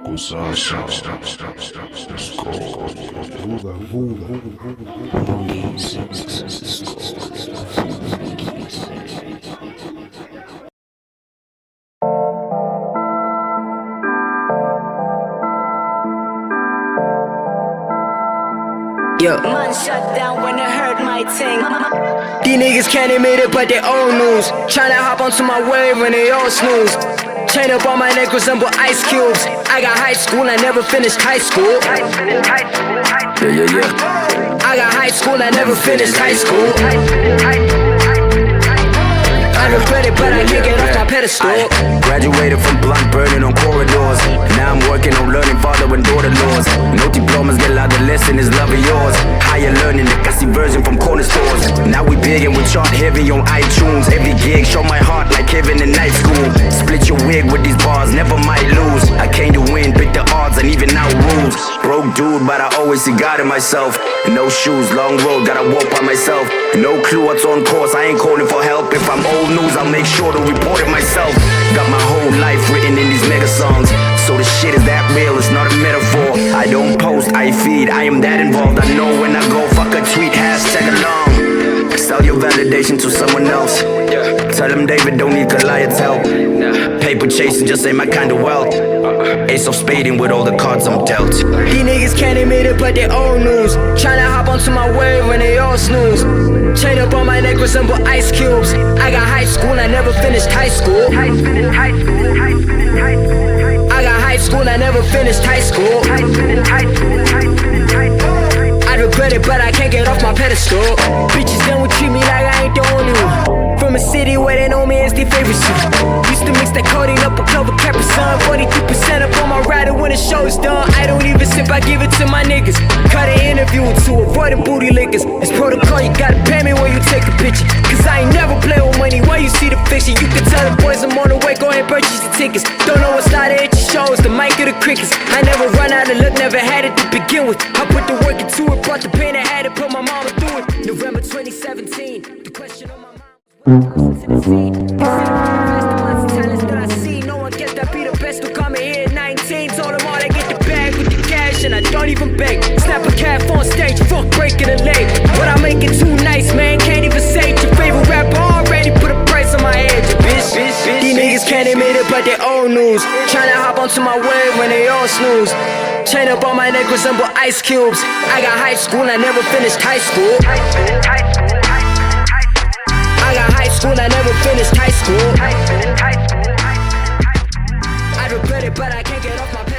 Kusasa, Yo. Man shut down when I heard my ting. These niggas can't admit it, but they old news. Tryna hop onto my wave when they all snooze. Chain up on my neck resemble ice cubes. I got high school, I never finished high school. I got high school, I never finished high school. I regret it, but I can't get off my pedestal. Graduated from blunt burning on corridors. Now I'm working on learning father and daughter laws. No diplomas, get out the lesson is love of yours. Higher learning, the gassy version from corner stores. Now we big and we chart heavy on iTunes. Every gig show my heart like heaven in night school. Split your wig with these bars, never might lose. I came to win, pick the odds and even out rules. Broke dude, but I always see God in myself. No shoes, long road, gotta walk by myself. No clue what's on course, I ain't calling for help. If I'm old news, I'll make sure to report it myself. Got my whole life written in these mega songs. So the shit is that real, it's not a metaphor. I don't post, I feed, I am that involved. I know when I go, fuck a tweet, hashtag along. Sell your validation to someone else. Tell them David don't need Goliath's help. Paper chasing just ain't my kind of wealth. Ace of spading with all the cards I'm dealt. These niggas can't admit it, but they old news. Tryna hop onto my wave when they all snooze. Chain up on my neck resemble ice cubes. I got high school, I never finished high school. I got high school, I never finished high school. I regret it, but I can't get off my pedestal. Bitches then would treat me like I ain't the only one. From a city where they know me as their favorite son. Used to mix that codeine up with Clover Capri Sun. 42% up on my rider when the show is done. I don't even sip, I give it to my niggas. Cut an interview to avoid the booty lickers. It's protocol, you gotta pay me when you take a picture. Cause I ain't never play with money when you see the fiction. You can tell the boys I'm on the way, go ahead and purchase the tickets. Don't know what started at your shows, the mic or the crickets. I never run out of luck, never had it to begin with. I put the work into it, brought the pain, I had to put my mama through it. November 2017, the question on my mind. No one gets that be the best who come in here at 19. Told them all they get the bag with the cash and I don't even beg. Snap a calf on stage, fuck breaking a leg. But I make it too nice, man, can't even say it. Your favorite rapper already put a price on my head, you bitch. These niggas can't admit it, but they old news. Tryna hop onto my wave when they all snooze. Chain up on my neck resemble ice cubes. I got high school, I never finished high school. I got high school, I never finished high school. I regret it, but I can't get off my